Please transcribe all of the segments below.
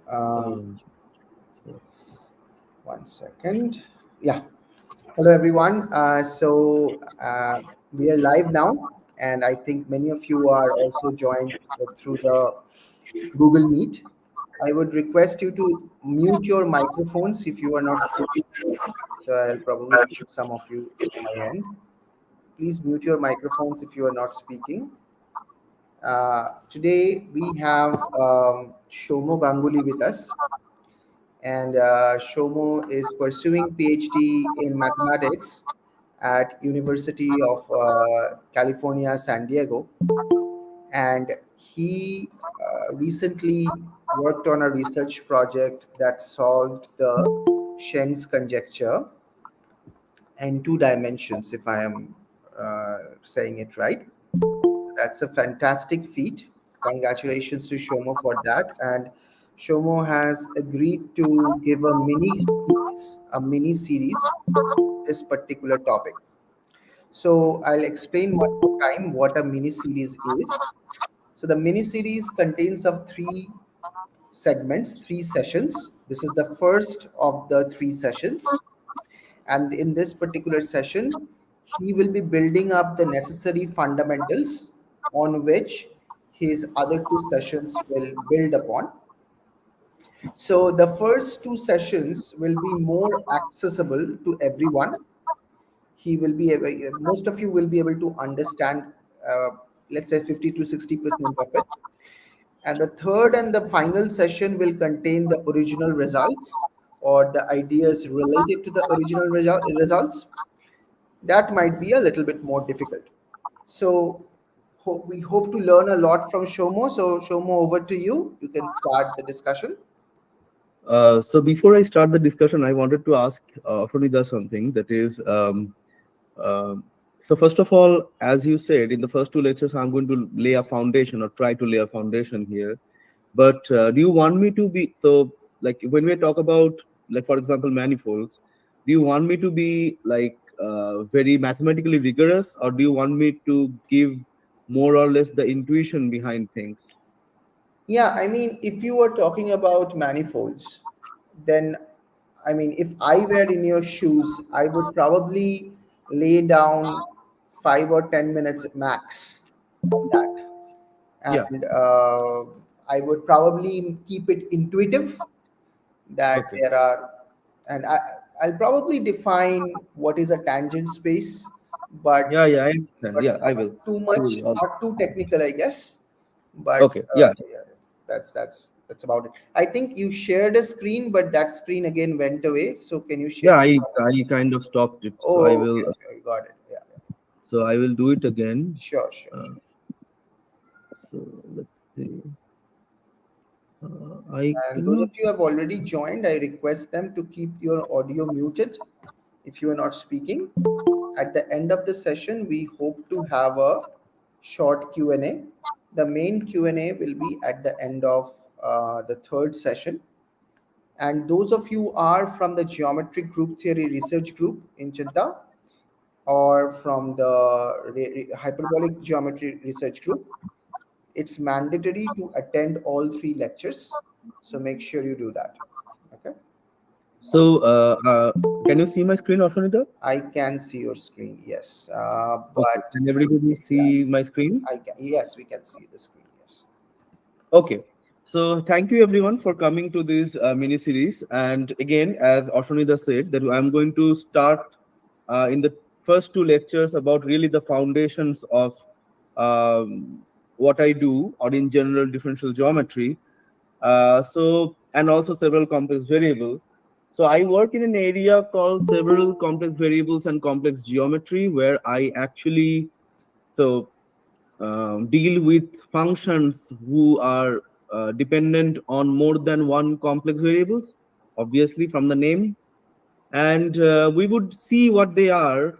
Um, Um, One second. Yeah. Hello, everyone. We are live now, and I think many of you are also joined through the Google Meet. I would request you to mute your microphones if you are not speaking. So I'll probably mute some of you from my end. Please mute your microphones if you are not speaking. Today we have Shomo Ganguly with us, and Shomo is pursuing PhD in mathematics at University of California, San Diego, and he recently worked on a research project that solved the Cheng's conjecture in two dimensions, if I am saying it right. That's a fantastic feat. Congratulations to Shomo for that. And Shomo has agreed to give a mini series this particular topic. So I'll explain one more time what a mini series is. So the mini series contains of three segments, three sessions. This is the first of the three sessions. And in this particular session, he will be building up the necessary fundamentals on which his other two sessions will build upon. So the first two sessions will be more accessible to everyone. Most of you will be able to understand, uh, let's say 50 to 60% of it. And the third and the final session will contain the original results or the ideas related to the original results. That might be a little bit more difficult. So we hope to learn a lot from Shomo. So Shomo, over to you. You can start the discussion. so before I start the discussion, I wanted to ask Shonida something. That is, um, so first of all, as you said in the first two lectures, I'm going to lay a foundation or try to lay a foundation here. But do you want me to be so like when we talk about, like, for example, manifolds? Do you want me to be like very mathematically rigorous, or do you want me to give more or less the intuition behind things? Yeah, I mean, if you were talking about manifolds, then I mean, if I were in your shoes, I would probably lay down 5 or 10 minutes max on that. Yeah. And I would probably keep it intuitive that Okay. there are, and I'll probably define what is a tangent space, Yeah. but Yeah. I understand. Yeah. I not will. too I much, will. not too technical, I guess. But Okay. Yeah. yeah, that's about it. I think you shared a screen, but that screen again went away. So can you share? Yeah. I kind of stopped it. So I Oh, okay, will. okay, got it. Yeah, yeah. So I will do it again. Sure, sure, Uh, sure. so let's see. I And those of cannot. you who have already joined, I request them to keep your audio muted if you are not speaking. At the end of the session, we hope to have a short Q&A. The main Q&A will be at the end of the third session. And those of you are from the Geometric Group Theory Research Group in Chidda or from the Hyperbolic Geometry Research Group, it's mandatory to attend all three lectures. So make sure you do that. Okay. So can you see my screen, Ashwanita? I can see your screen. Yes. Okay. But Can everybody yeah, see my screen? I can. Yes, we can see the screen. Yes. Okay. So thank you everyone for coming to this mini series. And again, as Ashwanita said, that I'm going to start in the first two lectures about really the foundations of what I do, or in general differential geometry. And also several complex variables. So I work in an area called several complex variables and complex geometry, where I actually so deal with functions who are dependent on more than one complex variables, obviously from the name. And we would see what they are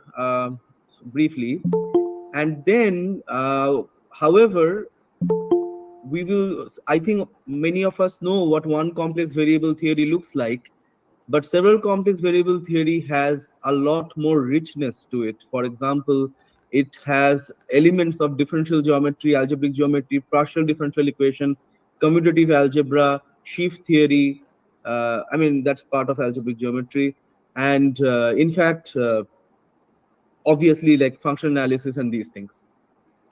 briefly. And then, however, we will, I think many of us know what one complex variable theory looks like, but several complex variable theory has a lot more richness to it. For example, it has elements of differential geometry, algebraic geometry, partial differential equations, commutative algebra, sheaf theory. I mean, that's part of algebraic geometry. And in fact, obviously, like function analysis and these things.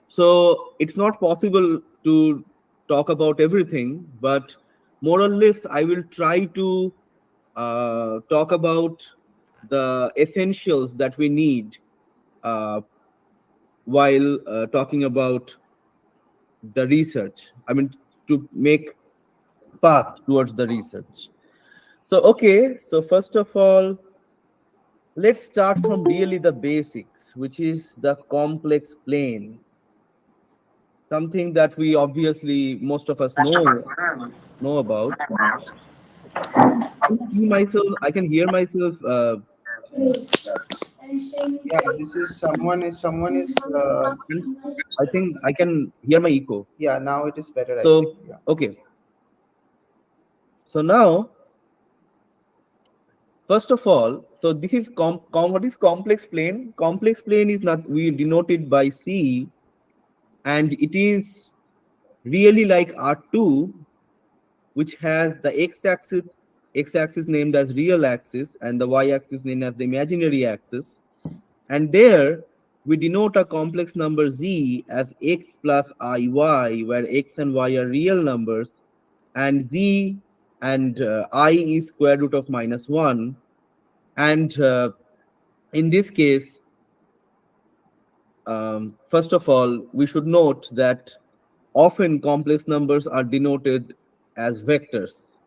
So it's not possible to talk about everything, but more or less, I will try to talk about the essentials that we need uh, while talking about the research. I mean, to make path towards the research. So, okay, so first of all, let's start from really the basics, which is the complex plane, something that we obviously most of us know about. I can see myself, I can hear myself. Yeah, this is someone is And I think I can hear my echo. yeah, now it is better, I think. So, Yeah. okay. So now, first of all, so this is what is complex plane? Complex plane is not, we denote it by C, and it is really like R2, which has the x-axis named as real axis and the y-axis named as the imaginary axis. And there we denote a complex number z as x plus iy, where x and y are real numbers, and z and I is square root of -1. And in this case, first of all, we should note that often complex numbers are denoted as vectors,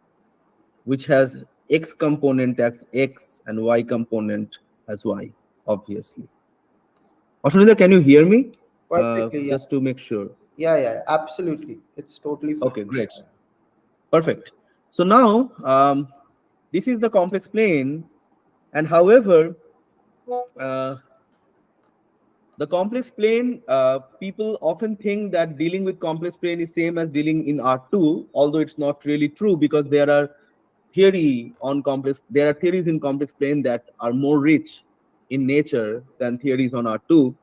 which has x component as x and y component as y, obviously. Ashwinitha, can you hear me? Perfectly, yeah. Just to make sure. Yeah, yeah, absolutely. It's totally fine. Okay, great. Perfect. So now, this is the complex plane, and however, uh, the complex plane, people often think that dealing with complex plane is same as dealing in R2, although it's not really true, because there are there are theories in complex plane that are more rich in nature than theories on R2.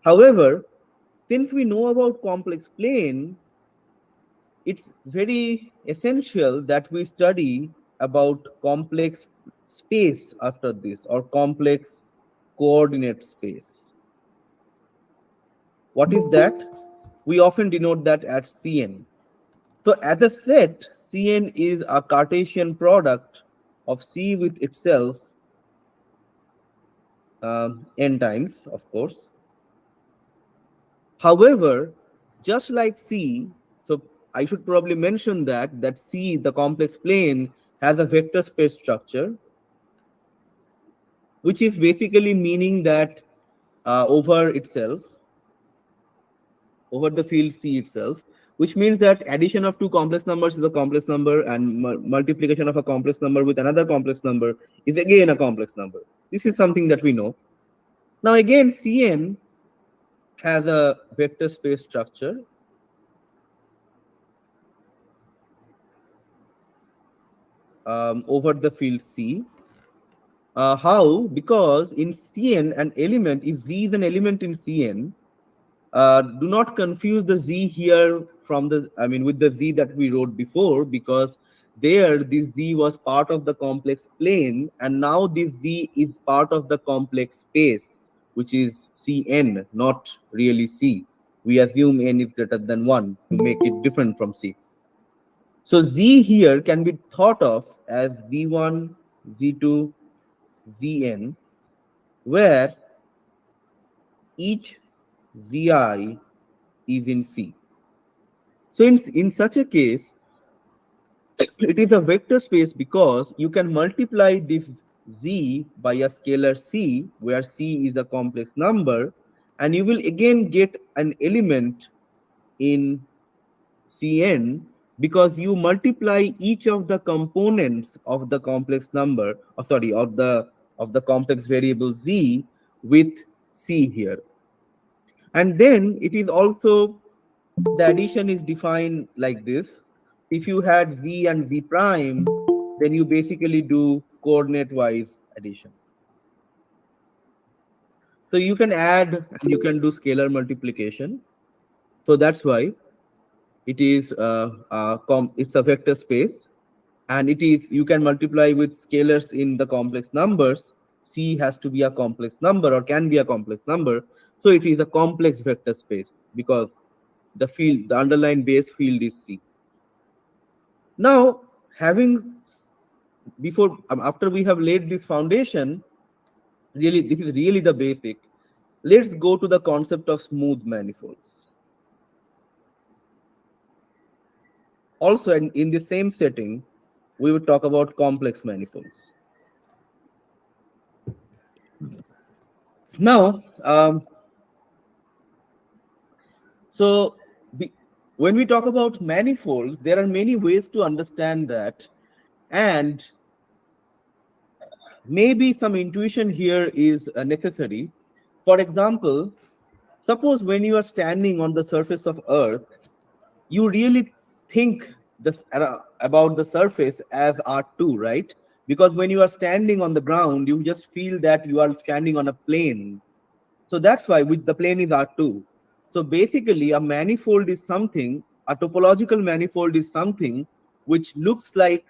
However, since we know about complex plane, it's very essential that we study about complex space after this, or complex coordinate space. What is that? We often denote that as Cn. So as a set, Cn is a Cartesian product of C with itself n times, of course. However, just like C, so I should probably mention that C, the complex plane, has a vector space structure, which is basically meaning that over itself, over the field C itself, which means that addition of two complex numbers is a complex number, and multiplication of a complex number with another complex number is again a complex number. This is something that we know. Now again, Cn has a vector space structure over the field C. How? Because in Cn, an element, if Z is an element in Cn, do not confuse the Z here from with the Z that we wrote before, because there this Z was part of the complex plane, and now this Z is part of the complex space, which is Cn, not really C. We assume n is greater than 1 to make it different from C. So Z here can be thought of as Z1, Z2, Zn, where each Vi is in C. So in such a case, it is a vector space because you can multiply this Z by a scalar C, where C is a complex number, and you will again get an element in Cn, because you multiply each of the components of the complex number, of the complex variable Z with C here. And then it is also, the addition is defined like this. If you had V and V prime, then you basically do coordinate wise addition. So you can add and you can do scalar multiplication. So that's why it is it's a vector space. and it is, you can multiply with scalars in the complex numbers. C has to be a complex number or can be a complex number. So it is a complex vector space because the field, the underlying base field is C. Now, having before after we have laid this foundation, really this is really the basic. Let's go to the concept of smooth manifolds. Also, in the same setting, we would talk about complex manifolds. Now, so when we talk about manifolds, there are many ways to understand that, and maybe some intuition here is necessary. For example, suppose when you are standing on the surface of Earth, you really think about the surface as R2, right? Because when you are standing on the ground, you just feel that you are standing on a plane. So that's why with the plane is R2. So basically, a manifold is something, a topological manifold is something which looks like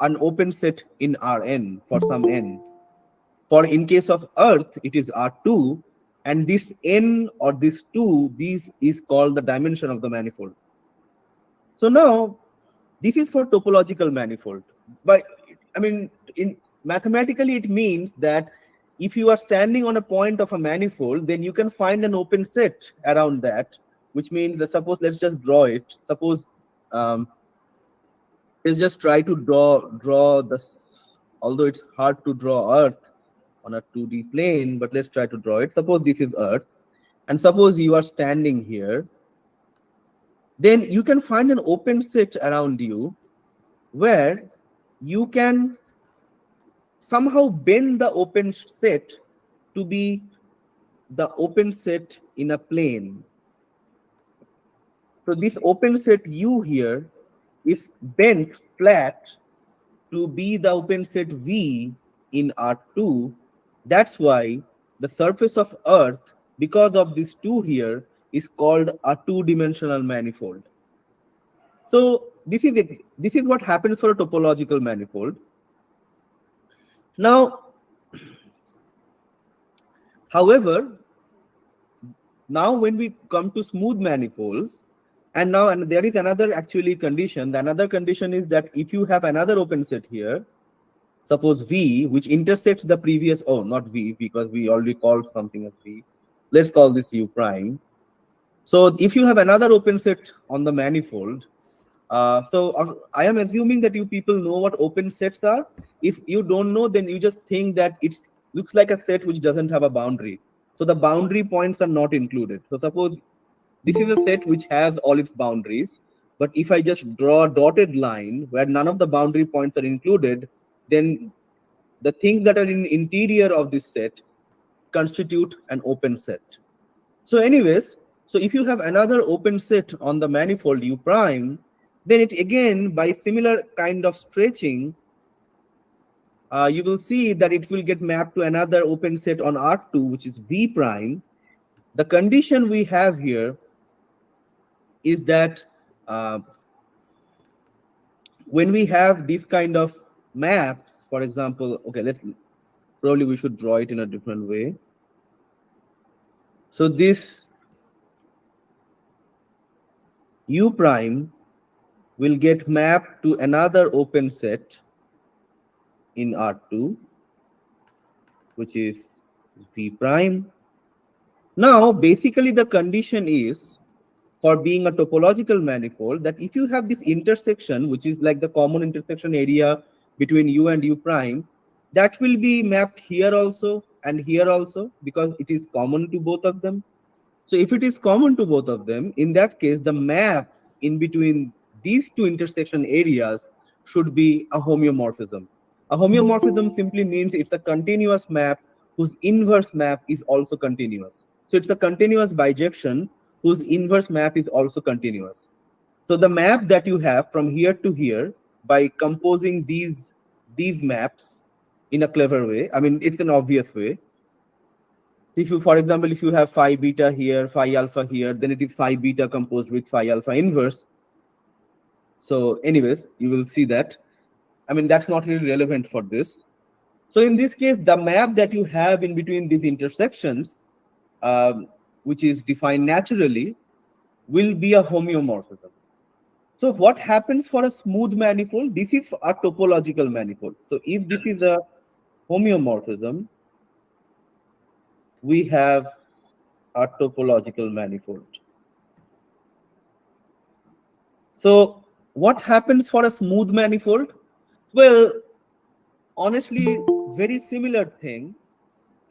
an open set in Rn for some n. For in case of Earth, it is R2, and this n or this 2, this is called the dimension of the manifold. So now, this is for topological manifold. But I mean, in mathematically, it means that if you are standing on a point of a manifold, then you can find an open set around that, which means that suppose, let's just draw it. Suppose let's just try to draw this, although it's hard to draw Earth on a 2D plane, but let's try to draw it. Suppose this is Earth, and suppose you are standing here, then you can find an open set around you where you can somehow bend the open set to be the open set in a plane. So this open set U here is bent flat to be the open set V in R2. That's why the surface of Earth, because of this 2 here, is called a two-dimensional manifold. So this is what happens for a topological manifold. Now, however, now when we come to smooth manifolds, and there is another actually condition. The another condition is that if you have another open set here, suppose V, which intersects the previous, oh, not V, because we already called something as V. Let's call this U prime. So if you have another open set on the manifold, I am assuming that you people know what open sets are. If you don't know, then you just think that it looks like a set which doesn't have a boundary. So the boundary points are not included. So suppose this is a set which has all its boundaries, but if I just draw a dotted line where none of the boundary points are included, then the things that are in interior of this set constitute an open set. So anyways, so if you have another open set on the manifold U prime, then it again, by similar kind of stretching, you will see that it will get mapped to another open set on R2, which is V prime. The condition we have here is that when we have these kind of maps, for example, okay, probably we should draw it in a different way. So this U prime will get mapped to another open set in R2, which is V prime. Now, basically the condition is, for being a topological manifold, that if you have this intersection, which is like the common intersection area between U and U prime, that will be mapped here also and here also, because it is common to both of them. So if it is common to both of them, in that case, the map in between these two intersection areas should be a homeomorphism. A homeomorphism simply means it's a continuous map whose inverse map is also continuous. So it's a continuous bijection whose inverse map is also continuous. So the map that you have from here to here, by composing these maps in a clever way, I mean, it's an obvious way. If you, for example, if you have phi beta here, phi alpha here, then it is phi beta composed with phi alpha inverse. So anyways, you will see that. I mean, that's not really relevant for this. So in this case, the map that you have in between these intersections, which is defined naturally, will be a homeomorphism. So what happens for a smooth manifold? This is a topological manifold. So if this is a homeomorphism, we have a topological manifold. So what happens for a smooth manifold? Well, honestly, very similar thing.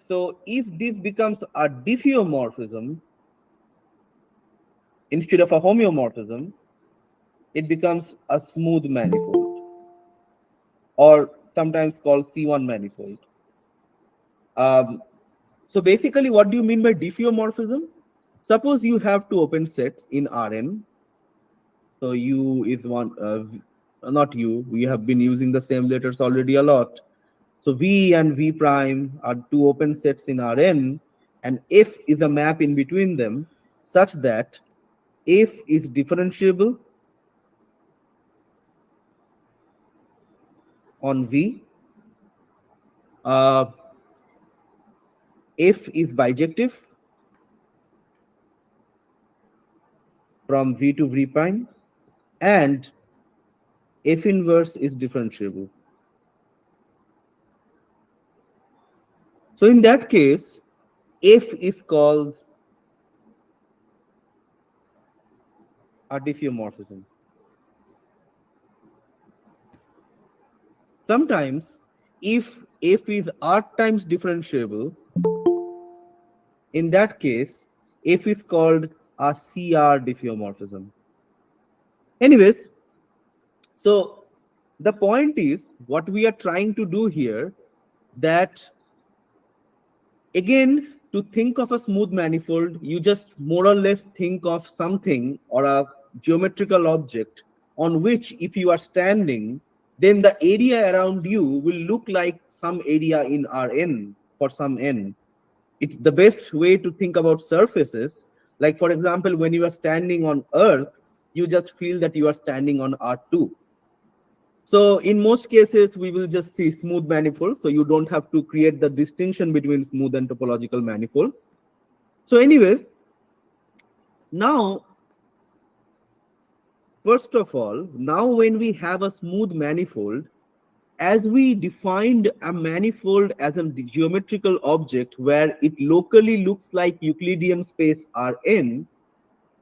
So if this becomes a diffeomorphism instead of a homeomorphism, it becomes a smooth manifold, or sometimes called C1 manifold. Um, so basically, what do you mean by diffeomorphism? Suppose you have two open sets in Rn. So U is one, not U. We have been using the same letters already a lot. So V and V prime are two open sets in Rn, and F is a map in between them such that F is differentiable on V. Uh, F is bijective from V to V prime, and F inverse is differentiable. So in that case, F is called a diffeomorphism. Sometimes, if F is R times differentiable, in that case, F is called a CR diffeomorphism. Anyways, so the point is what we are trying to do here, that again, to think of a smooth manifold, you just more or less think of something or a geometrical object on which, if you are standing, then the area around you will look like some area in Rn for some n. It's the best way to think about surfaces. Like, for example, when you are standing on Earth, you just feel that you are standing on R2. So in most cases, we will just see smooth manifolds. So you don't have to create the distinction between smooth and topological manifolds. So anyways, now, first of all, now when we have a smooth manifold, as we defined a manifold as a geometrical object where it locally looks like Euclidean space Rn,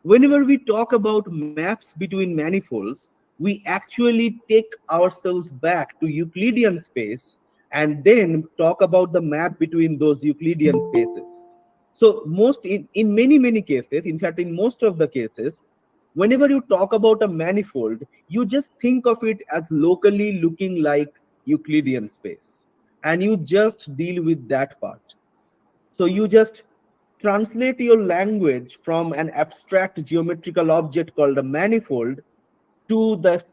whenever we talk about maps between manifolds, we actually take ourselves back to Euclidean space and then talk about the map between those Euclidean spaces. So most in many cases, in fact, in most of the cases, whenever you talk about a manifold, you just think of it as locally looking like Euclidean space, and you just deal with that part. So you just translate your language from an abstract geometrical object called a manifold to the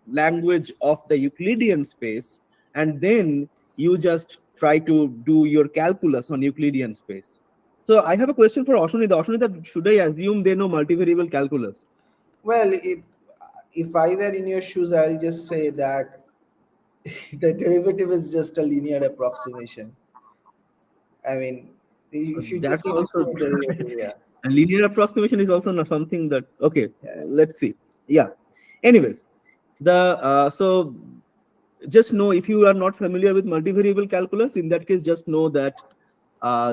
language of the Euclidean space, and then you just try to do your calculus on Euclidean space. So I have a question for Ashunita. Ashunita, should I assume they know multivariable calculus? Well, if I were in your shoes, I'll just say that the derivative is just a linear approximation. I mean, if you That's just also understand derivative, yeah, a linear approximation is also not something that, okay, yeah. let's see. Yeah. Anyways, the so just know, if you are not familiar with multivariable calculus, in that case, just know that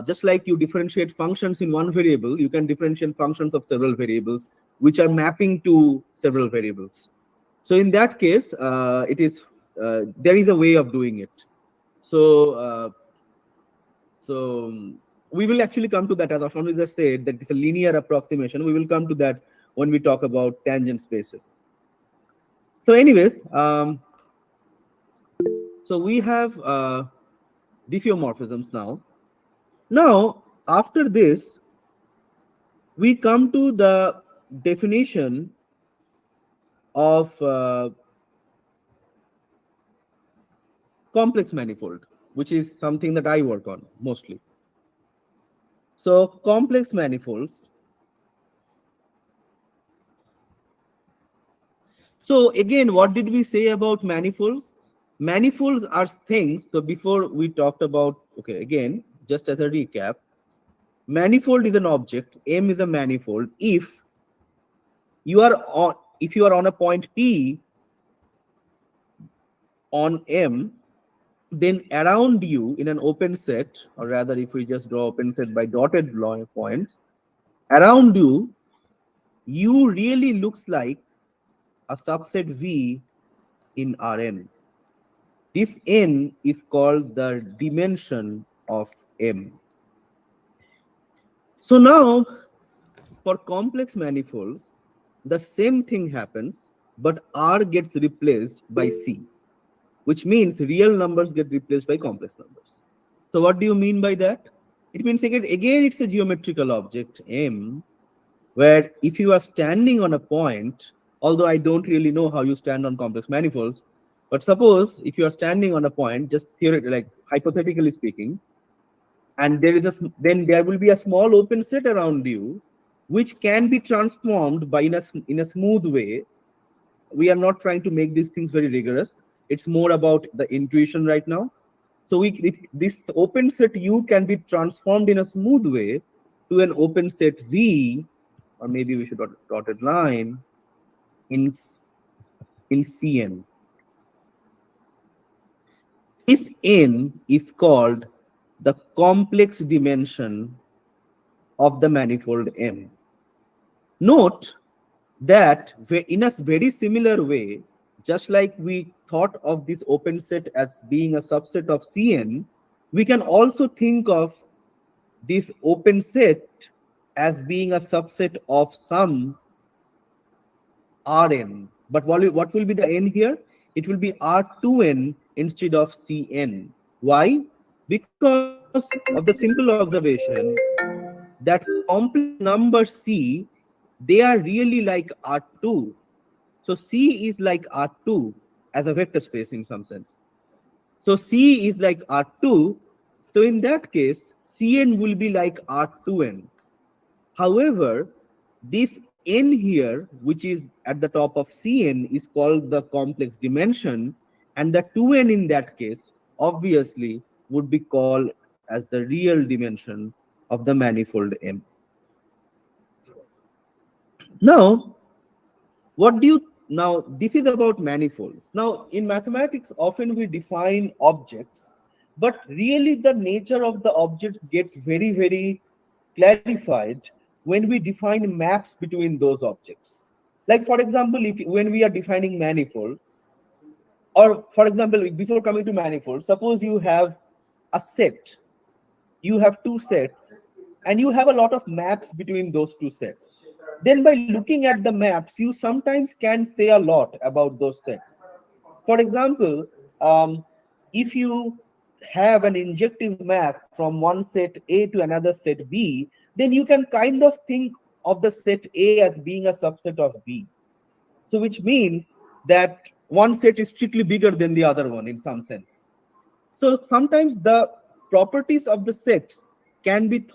just like you differentiate functions in one variable, you can differentiate functions of several variables which are mapping to several variables. So in that case, it is there is a way of doing it. So we will actually come to that, as Ashwani just said, that it's a linear approximation. We will come to that when we talk about tangent spaces. So anyways, so we have diffeomorphisms now. Now, after this, we come to the definition of complex manifold, which is something that I work on mostly. So complex manifolds So again, what did we say about manifolds? Manifolds are things. So before we talked about, okay, again, just as a recap, manifold is an object, M is a manifold. If you are on a point P on M, then around you in an open set, or rather if we just draw open set by dotted line points, around you, U really looks like a subset V in Rn. This n is called the dimension of M. So now, for complex manifolds, the same thing happens, but R gets replaced by C, which means real numbers get replaced by complex numbers. So what do you mean by that? It means again it's a geometrical object, M, where if you are standing on a point, although I don't really know how you stand on complex manifolds, but suppose if you are standing on a point, just theoretically, like hypothetically speaking, and then there will be a small open set around you, which can be transformed by in a smooth way. We are not trying to make these things very rigorous. It's more about the intuition right now. So this open set U can be transformed in a smooth way to an open set V, or maybe we should dotted line in Cn. This n is called the complex dimension of the manifold M. Note that in a very similar way, just like we thought of this open set as being a subset of Cn, we can also think of this open set as being a subset of some Rn. But what will be the n here? It will be R2n instead of Cn. Why? Because of the simple observation that complex number C, they are really like R2. So C is like R2 as a vector space in some sense. So C is like R2. So in that case, Cn will be like R2n. However, this n here, which is at the top of Cn, is called the complex dimension, and the 2n in that case obviously would be called as the real dimension of the manifold M. Now, this is about manifolds. Now, in mathematics, often we define objects, but really the nature of the objects gets very, very clarified when we define maps between those objects. Like, for example, when we are defining manifolds, or for example, before coming to manifolds, suppose you have a set, you have two sets, and you have a lot of maps between those two sets. Then by looking at the maps, you sometimes can say a lot about those sets. For example, if you have an injective map from one set A to another set B, then you can kind of think of the set A as being a subset of B. So which means that one set is strictly bigger than the other one in some sense. So sometimes the properties of the sets can be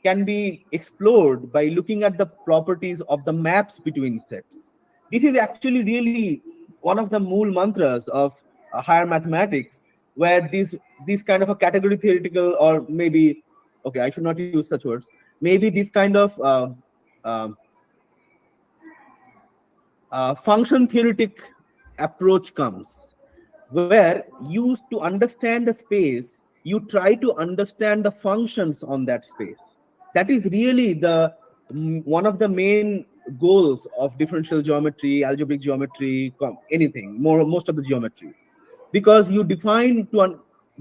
can be explored by looking at the properties of the maps between sets. This is actually really one of the mool mantras of higher mathematics, where this kind of a category theoretical, or maybe, okay, I should not use such words, maybe this kind of uh, function theoretic approach comes, where to understand a space, you try to understand the functions on that space. That is really the one of the main goals of differential geometry, algebraic geometry, anything, most of the geometries, because you define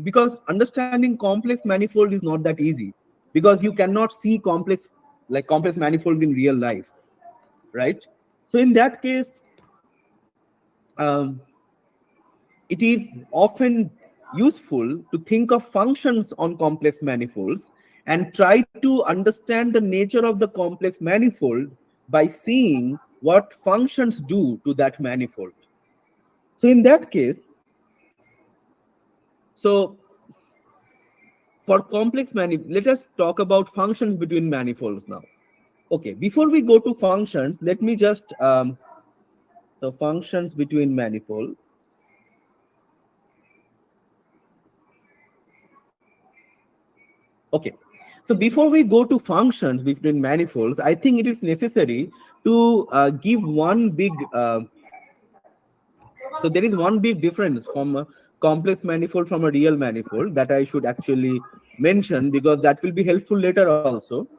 because understanding complex manifold is not that easy, because you cannot see complex manifold in real life, right? So in that case, um, it is often useful to think of functions on complex manifolds and try to understand the nature of the complex manifold by seeing what functions do to that manifold. So in that case, so for complex manifold, let us talk about functions between manifolds now. Okay, before we go to functions, let me just So functions between manifold. Okay. So before we go to functions between manifolds, I think it is necessary to give one big. So there is one big difference from a complex manifold from a real manifold that I should actually mention, because that will be helpful later also.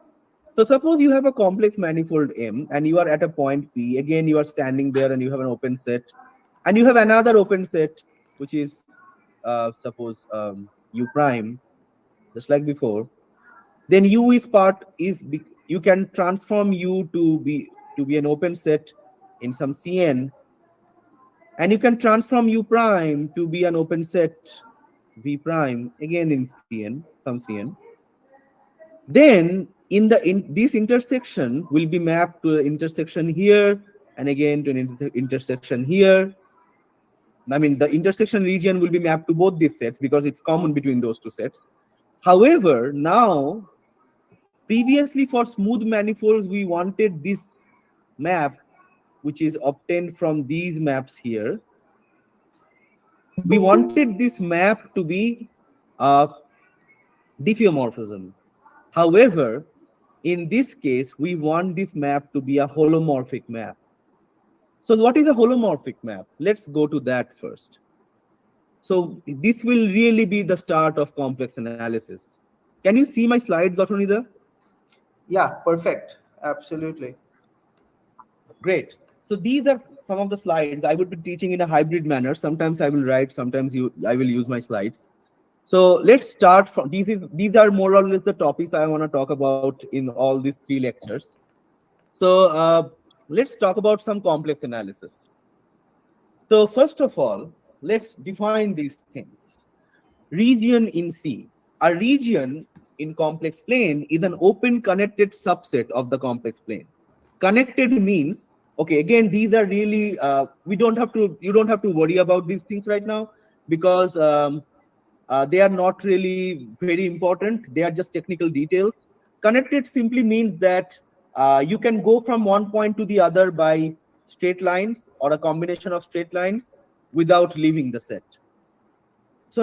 So suppose you have a complex manifold M and you are at a point P. Again, you are standing there and you have an open set, and you have another open set, which is suppose U prime, just like before. Then U is part is you can transform U to be an open set in some Cn, and you can transform U prime to be an open set V prime again in Cn, some Cn. Then in this intersection will be mapped to an intersection here, and again to an intersection here. I mean, the intersection region will be mapped to both these sets because it's common between those two sets. However, now previously for smooth manifolds, we wanted this map, which is obtained from these maps here. We wanted this map to be diffeomorphism. However, in this case, we want this map to be a holomorphic map. So what is a holomorphic map? Let's go to that first. So this will really be the start of complex analysis. Can you see my slides, Gautamnida? Yeah, perfect. Absolutely. Great. So these are some of the slides. I would be teaching in a hybrid manner. Sometimes I will write, sometimes I will use my slides. So let's start from these are more or less the topics I want to talk about in all these 3 lectures. So let's talk about some complex analysis. So first of all, let's define these things. Region in C. A region in complex plane is an open connected subset of the complex plane. Connected means, okay, again, these are really you don't have to worry about these things right now, because they are not really very important. They are just technical details. Connected simply means that you can go from one point to the other by straight lines or a combination of straight lines without leaving the set. So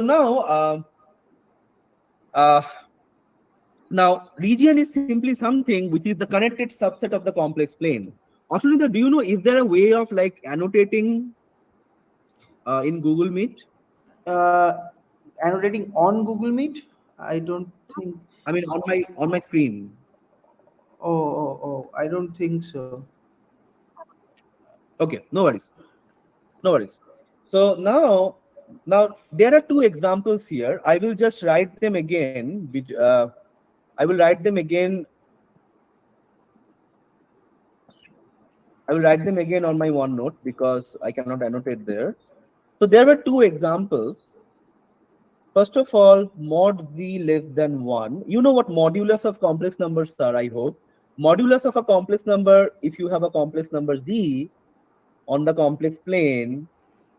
uh, now region is simply something which is the connected subset of the complex plane. Ashwini, do you know, is there a way of like annotating in Google Meet? Uh, Annotating on Google Meet? I don't think. I mean, on my screen. Oh, I don't think so. Okay, no worries. No worries. So now there are 2 examples here. I will just write them again. I will write them again. I will write them again on my OneNote because I cannot annotate there. So there were 2 examples. First of all, mod z less than 1. You know what modulus of complex numbers are, I hope. Modulus of a complex number, if you have a complex number z on the complex plane,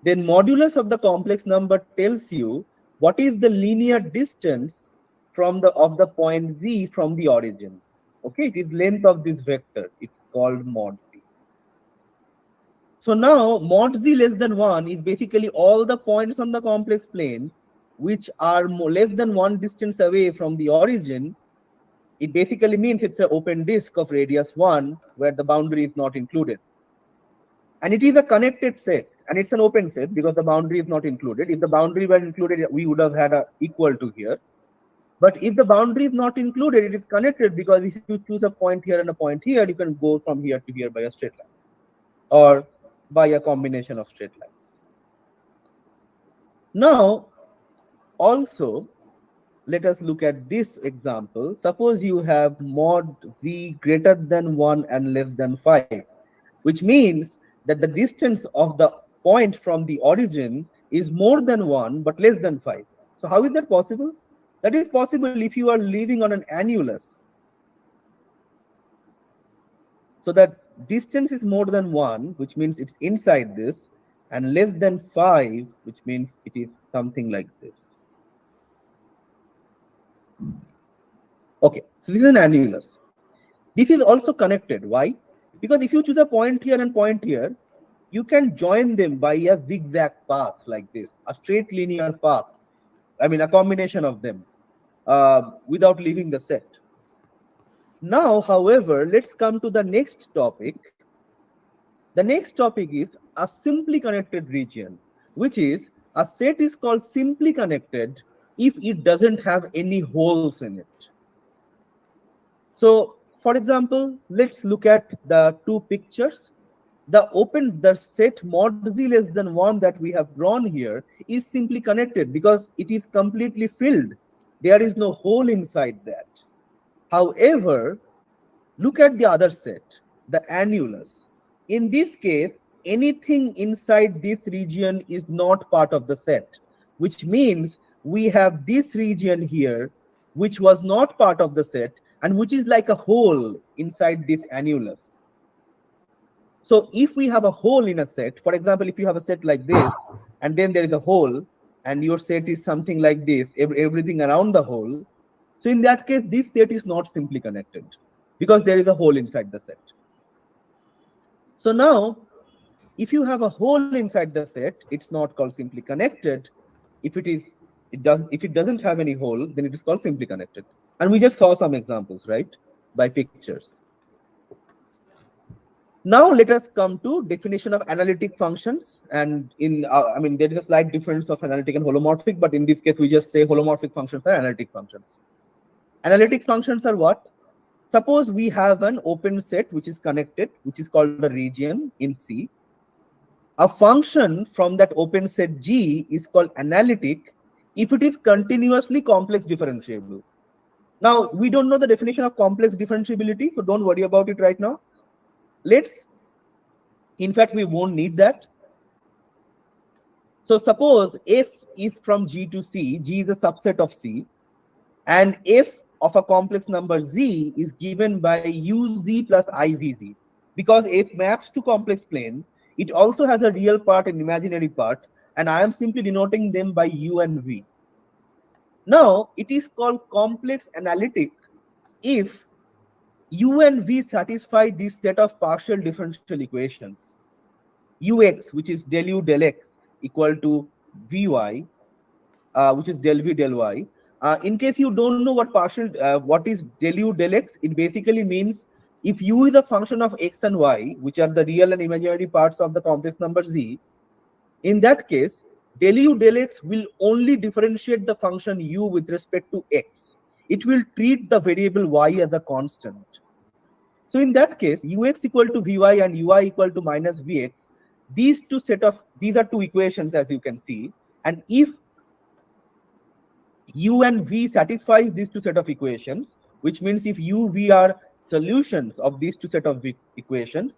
then modulus of the complex number tells you what is the linear distance from the point z from the origin. Okay, it is length of this vector. It's called mod z. So now mod z less than 1 is basically all the points on the complex plane which are less than 1 distance away from the origin. It basically means it's an open disk of radius 1 where the boundary is not included. And it is a connected set, and it's an open set because the boundary is not included. If the boundary were included, we would have had a equal to here. But if the boundary is not included, it is connected because if you choose a point here and a point here, you can go from here to here by a straight line or by a combination of straight lines. Now, also, let us look at this example. Suppose you have mod v greater than 1 and less than 5, which means that the distance of the point from the origin is more than 1 but less than 5. So how is that possible? That is possible if you are living on an annulus. So that distance is more than 1, which means it's inside this, and less than 5, which means it is something like this. Okay, so this is an annulus. This is also connected. Why? Because if you choose a point here and point here, you can join them by a zigzag path like this, a straight linear path. I mean, a combination of them without leaving the set. Now, however, let's come to the next topic. The next topic is a simply connected region, which is a set is called simply connected if it doesn't have any holes in it. So, for example, let's look at the two pictures. The set mod z less than 1 that we have drawn here is simply connected because it is completely filled. There is no hole inside that. However, look at the other set, the annulus. In this case, anything inside this region is not part of the set, which means we have this region here, which was not part of the set, and which is like a hole inside this annulus. So if we have a hole in a set, for example, if you have a set like this, and then there is a hole, and your set is something like this, everything around the hole, so in that case, this set is not simply connected because there is a hole inside the set. So now, if you have a hole inside the set, it's not called simply connected. If it doesn't have any hole, then it is called simply connected. And we just saw some examples, right, by pictures. Now let us come to definition of analytic functions. And in I mean, there is a slight difference of analytic and holomorphic, but in this case, we just say holomorphic functions are analytic functions. Analytic functions are what? Suppose we have an open set which is connected, which is called a region in C. A function from that open set G is called analytic if it is continuously complex differentiable. Now, we don't know the definition of complex differentiability, so don't worry about it right now. In fact, we won't need that. So suppose f is from G to C, G is a subset of C, and f of a complex number Z is given by uz plus ivz. Because f maps to complex plane, it also has a real part and imaginary part, and I am simply denoting them by u and v. Now, it is called complex analytic if u and v satisfy this set of partial differential equations. Ux, which is del u del x, equal to vy, which is del v del y. In case you don't know what is del u del x, it basically means if u is a function of x and y, which are the real and imaginary parts of the complex number z, in that case, del u del x will only differentiate the function u with respect to x. It will treat the variable y as a constant. So in that case, ux equal to vy and ui equal to minus vx, these are two equations, as you can see. And if u and v satisfies these two set of equations, which means if u, v are solutions of these two set of equations,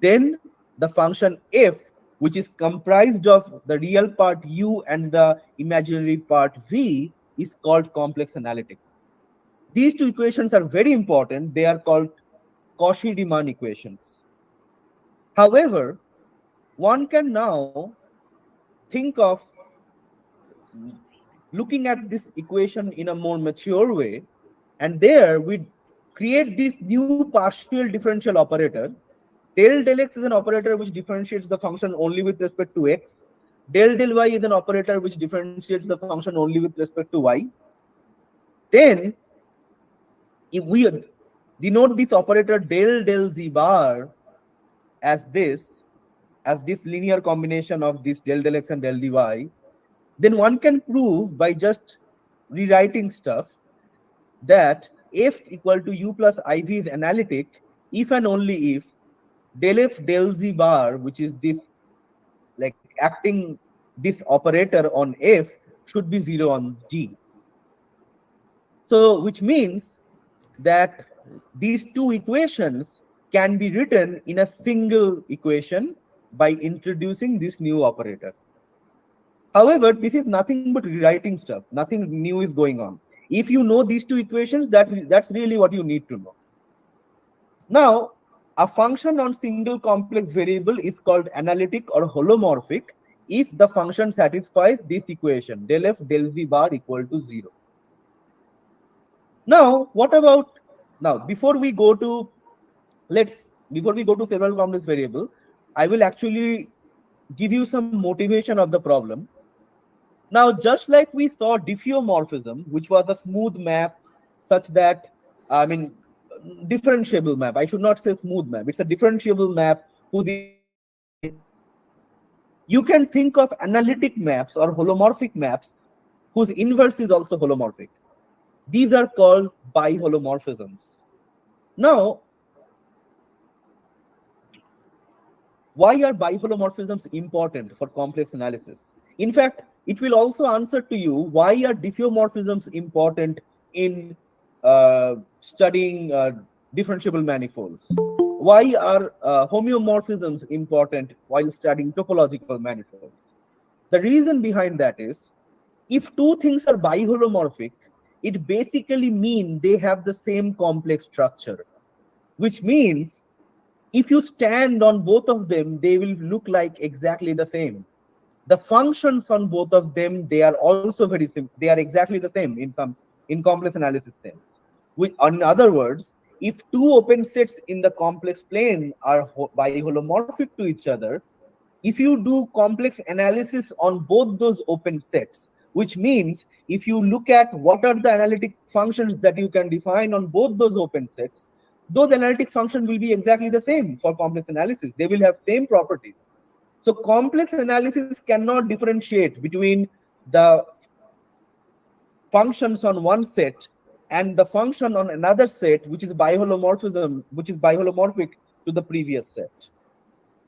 then the function f, which is comprised of the real part u and the imaginary part v, is called complex analytic. These two equations are very important. They are called Cauchy-Riemann equations. However, one can now think of looking at this equation in a more mature way, and there we create this new partial differential operator. Del x is an operator which differentiates the function only with respect to x. Del y is an operator which differentiates the function only with respect to y. Then, if we denote this operator del z bar as this linear combination of this del x and del dy, then one can prove by just rewriting stuff that f equal to u plus iv is analytic if and only if del f del z bar, which is this like acting this operator on f, should be 0 on G. So which means that these two equations can be written in a single equation by introducing this new operator. However, this is nothing but rewriting stuff. Nothing new is going on. If you know these two equations, that's really what you need to know. Now, a function on single complex variable is called analytic or holomorphic if the function satisfies this equation, del f del z bar equal to 0. Now, before we go to several complex variable, I will actually give you some motivation of the problem. Now, just like we saw diffeomorphism, which was a smooth map such that, I mean, differentiable map. I should not say smooth map. It's a differentiable map whose inverse is A. You can think of analytic maps or holomorphic maps whose inverse is also holomorphic. These are called biholomorphisms. Now, why are biholomorphisms important for complex analysis? In fact, it will also answer to you why are diffeomorphisms important in studying differentiable manifolds. Why are homeomorphisms important while studying topological manifolds? The reason behind that is, if two things are biholomorphic, it basically means they have the same complex structure, which means if you stand on both of them, they will look like exactly the same. The functions on both of them, they are also very simple. They are exactly the same in complex analysis sense. In other words, if two open sets in the complex plane are biholomorphic to each other, if you do complex analysis on both those open sets, which means if you look at what are the analytic functions that you can define on both those open sets, those analytic functions will be exactly the same for complex analysis. They will have same properties. So complex analysis cannot differentiate between the functions on one set and the function on another set, which is biholomorphic to the previous set.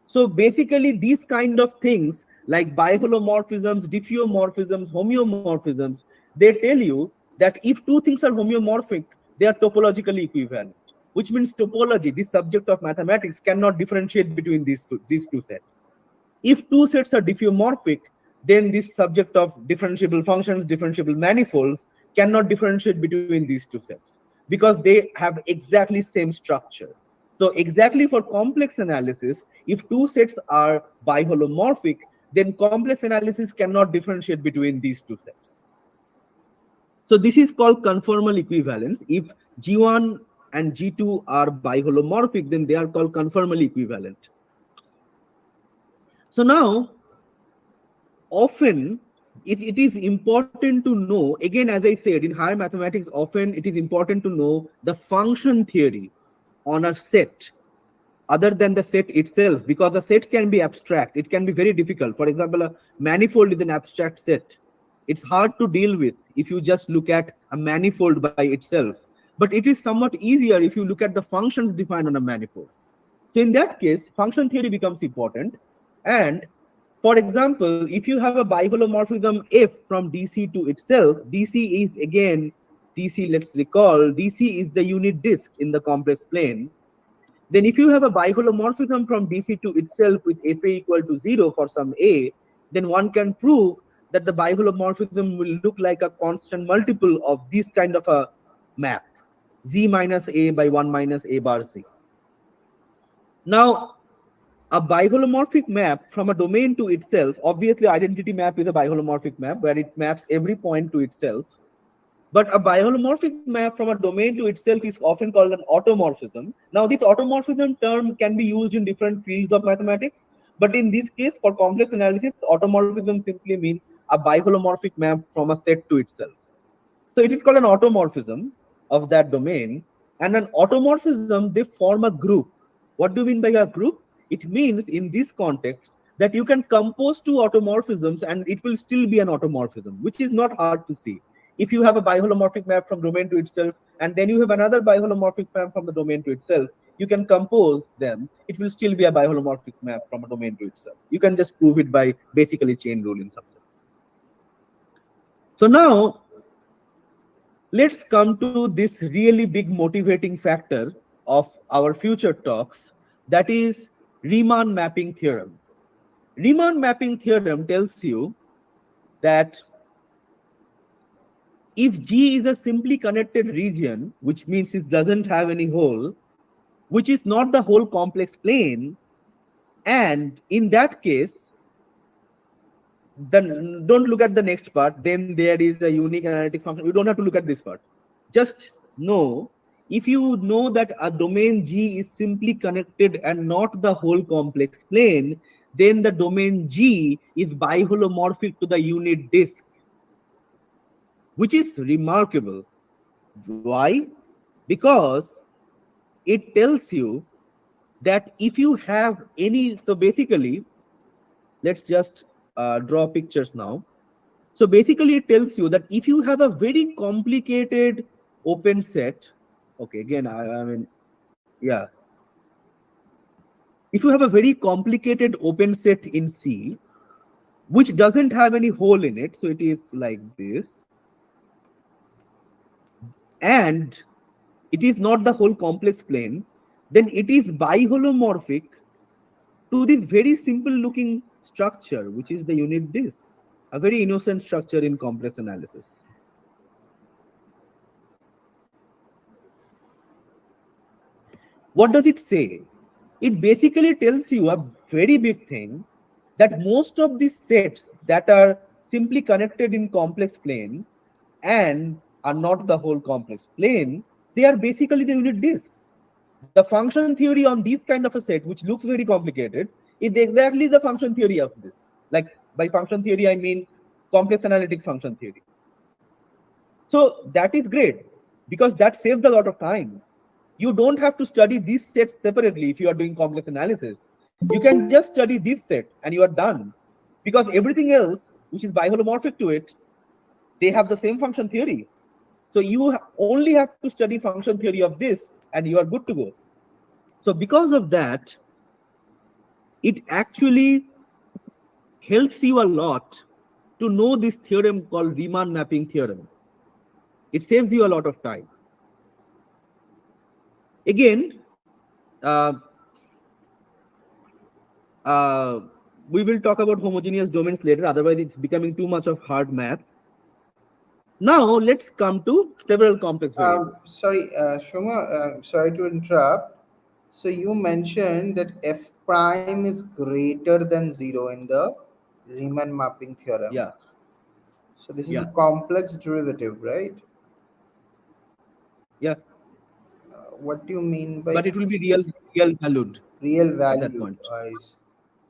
So basically, these kind of things like biholomorphisms, diffeomorphisms, homeomorphisms, they tell you that if two things are homeomorphic, they are topologically equivalent, which means topology, this subject of mathematics, cannot differentiate between these two sets. If two sets are diffeomorphic, then this subject of differentiable functions, differentiable manifolds, cannot differentiate between these two sets because they have exactly same structure. So exactly for complex analysis, if two sets are biholomorphic, then complex analysis cannot differentiate between these two sets. So this is called conformal equivalence. If G1 and G2 are biholomorphic, then they are called conformally equivalent. So now, often it is important to know, again, as I said, in higher mathematics, often it is important to know the function theory on a set other than the set itself, because a set can be abstract. It can be very difficult. For example, a manifold is an abstract set. It's hard to deal with if you just look at a manifold by itself. But it is somewhat easier if you look at the functions defined on a manifold. So in that case, function theory becomes important. And for example, if you have a biholomorphism F from DC to itself, DC is again, DC, let's recall, DC is the unit disk in the complex plane. Then if you have a biholomorphism from DC to itself with Fa equal to 0 for some A, then one can prove that the biholomorphism will look like a constant multiple of this kind of a map, Z minus A by 1 minus A bar Z. Now, a biholomorphic map from a domain to itself, obviously identity map is a biholomorphic map where it maps every point to itself. But a biholomorphic map from a domain to itself is often called an automorphism. Now, this automorphism term can be used in different fields of mathematics. But in this case, for complex analysis, automorphism simply means a biholomorphic map from a set to itself. So it is called an automorphism of that domain. And an automorphism, they form a group. What do you mean by a group? It means in this context that you can compose two automorphisms and it will still be an automorphism, which is not hard to see. If you have a biholomorphic map from domain to itself, and then you have another biholomorphic map from the domain to itself, you can compose them. It will still be a biholomorphic map from a domain to itself. You can just prove it by basically chain rule in some sense. So now, let's come to this really big motivating factor of our future talks, that is Riemann mapping theorem. Riemann mapping theorem tells you that if G is a simply connected region, which means it doesn't have any hole, which is not the whole complex plane, and in that case, then don't look at the next part, then there is a unique analytic function. You don't have to look at this part. Just know if you know that a domain G is simply connected and not the whole complex plane, then the domain G is biholomorphic to the unit disk, which is remarkable. Why? Because it tells you that if you have any, so basically, let's just draw pictures now. So basically, it tells you that if you have a very complicated open set, okay, again, I mean, yeah. If you have a very complicated open set in C, which doesn't have any hole in it, so it is like this, and it is not the whole complex plane, then it is biholomorphic to this very simple looking structure, which is the unit disk, a very innocent structure in complex analysis. What does it say? It basically tells you a very big thing, that most of these sets that are simply connected in complex plane and are not the whole complex plane, they are basically the unit disk. The function theory on this kind of a set, which looks very complicated, is exactly the function theory of this. Like, by function theory, I mean complex analytic function theory. So that is great, because that saves a lot of time. You don't have to study these sets separately if you are doing complex analysis. You can just study this set and you are done, because everything else which is biholomorphic to it, they have the same function theory. So you only have to study function theory of this and you are good to go. So because of that, it actually helps you a lot to know this theorem called Riemann mapping theorem. It saves you a lot of time. Again, uh, we will talk about homogeneous domains later, otherwise it's becoming too much of hard math. Now let's come to several complex variables. Sorry, Shoma, sorry to interrupt. So you mentioned that f prime is greater than 0 in the Riemann mapping theorem. Yeah, So this is a yeah, complex derivative, right? yeah. What do you mean by But it will be real valued real at that value? point.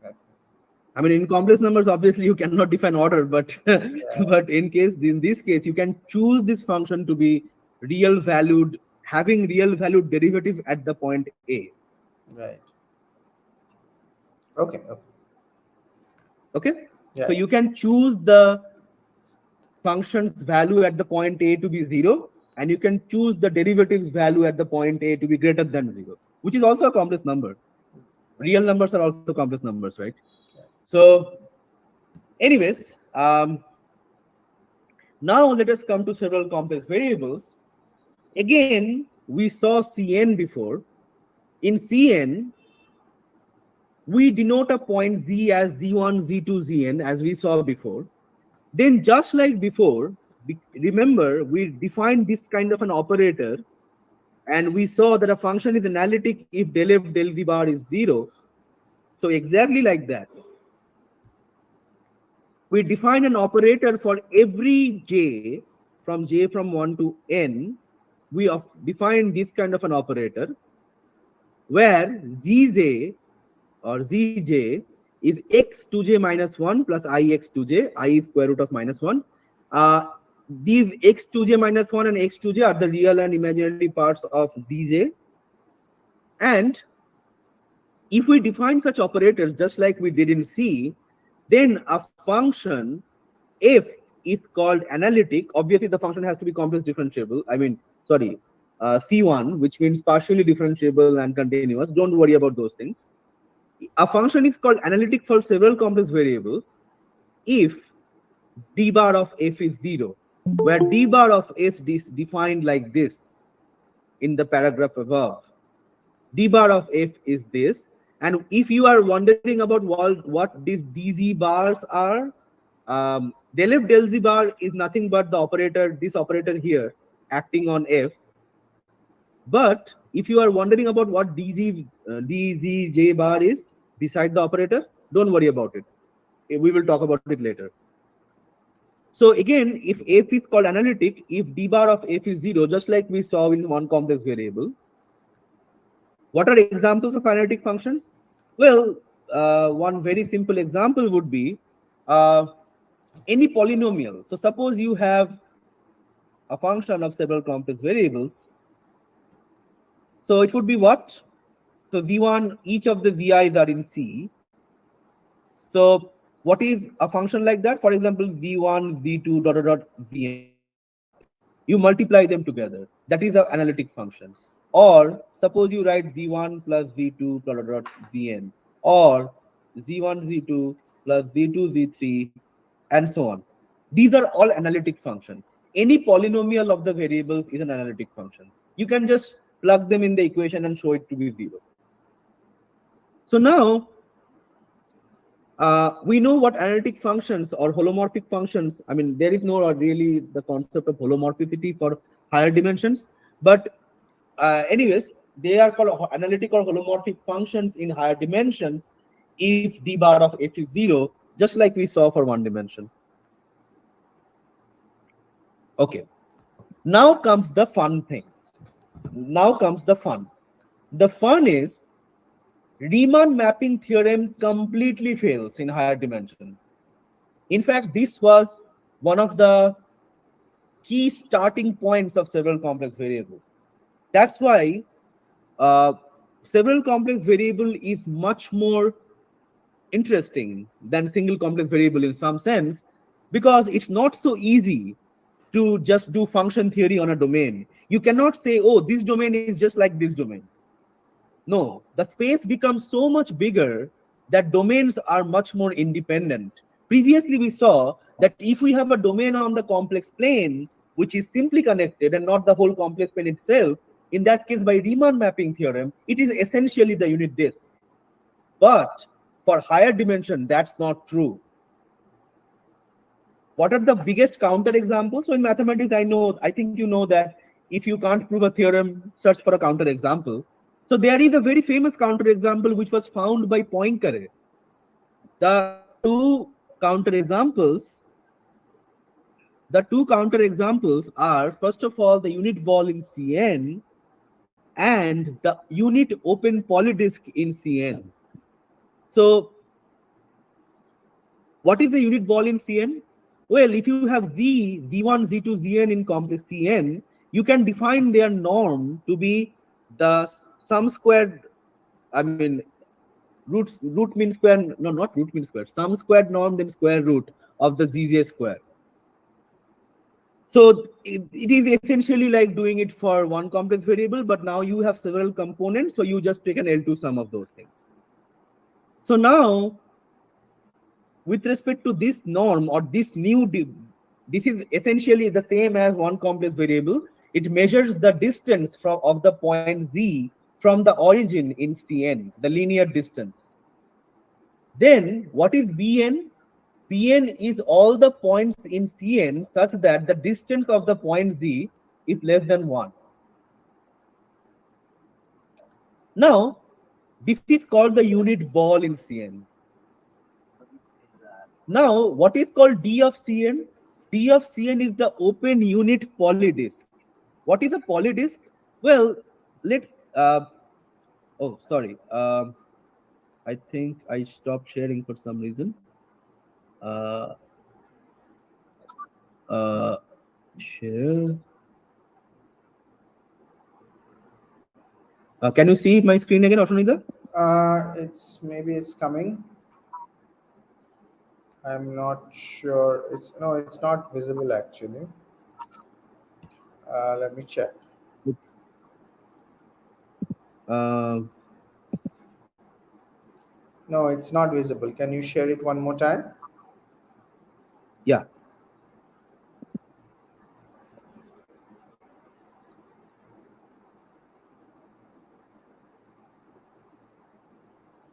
That- I mean, in complex numbers, obviously you cannot define order, but yeah, but in this case, you can choose this function to be real valued, having real valued derivative at the point A. right. Okay, okay. Okay, so Yeah, you can choose the function's value at the point A to be 0, and you can choose the derivative's value at the point A to be greater than 0, which is also a complex number. Real numbers are also complex numbers, right? So, anyways, now let us come to several complex variables. Again, we saw Cn before. In Cn, we denote a point Z as Z1, Z2, Zn, as we saw before. Then, just like before, remember, we defined this kind of an operator, and we saw that a function is analytic if del f del z bar is 0. So exactly like that, we define an operator for every j from 1 to n. We define this kind of an operator where zj or zj is x2j minus 1 plus I x2j, I is square root of minus 1. These x2j minus 1 and x2j are the real and imaginary parts of zj. And if we define such operators just like we did in C, then a function f is called analytic. Obviously, the function has to be complex differentiable. I mean, sorry, C1, which means partially differentiable and continuous. Don't worry about those things. A function is called analytic for several complex variables if d bar of f is 0, where d bar of s is defined like this in the paragraph above. D bar of f is this. And if you are wondering about what these dz bars are, del f del z bar is nothing but the operator, this operator here, acting on f. But if you are wondering about what dzj bar is beside the operator, don't worry about it. We will talk about it later. So again, if f is called analytic, if d bar of f is 0, just like we saw in one complex variable. What are examples of analytic functions? Well, one very simple example would be uh, any polynomial. So suppose you have a function of several complex variables. So it would be what? So v1, each of the vi's are in C. So what is a function like that? For example, v1, v2, dot, dot, dot, vn. You multiply them together. That is an analytic function. Or suppose you write v1 plus v2 dot, dot, dot, vn. Or z1, z2 plus z2, z3, and so on. These are all analytic functions. Any polynomial of the variables is an analytic function. You can just plug them in the equation and show it to be 0. So now we know what analytic functions or holomorphic functions. I mean, there is no really the concept of holomorphicity for higher dimensions, but anyways, they are called analytic or holomorphic functions in higher dimensions if d bar of f is 0, just like we saw for one dimension. Okay, now comes the fun thing. Now comes the fun. The fun is Riemann mapping theorem completely fails in higher dimension. In fact, this was one of the key starting points of several complex variables. That's why several complex variable is much more interesting than single complex variable in some sense, because it's not so easy to just do function theory on a domain. You cannot say, oh, this domain is just like this domain. No, the space becomes so much bigger that domains are much more independent. Previously, we saw that if we have a domain on the complex plane, which is simply connected and not the whole complex plane itself, in that case, by Riemann mapping theorem, it is essentially the unit disk. But for higher dimension, that's not true. What are the biggest counter examples? So in mathematics, I think you know that if you can't prove a theorem, search for a counter example. So there is a very famous counter example which was found by Poincaré. The two counter examples, are, first of all, the unit ball in Cn and the unit open polydisk in Cn. So what is the unit ball in Cn? Well, if you have v1, z2, zn in complex Cn, you can define their norm to be the sum squared, I mean, root mean square, no, not root mean square, sum squared norm, then square root of the zj square. So it is essentially like doing it for one complex variable, but now you have several components, so you just take an L2 sum of those things. So now, with respect to this norm or this this is essentially the same as one complex variable. It measures the distance of the point z from the origin in Cn, the linear distance. Then what is Bn? Bn is all the points in Cn such that the distance of the point z is less than 1. Now, this is called the unit ball in Cn. Now, what is called D of Cn? D of Cn is the open unit polydisk. What is a polydisk? Well, let's. Oh, sorry. I think I stopped sharing for some reason. Share. Can you see my screen again, Oshanida? It's coming. I'm not sure. It's not visible actually. Let me check. No, it's not visible. Can you share it one more time? Yeah.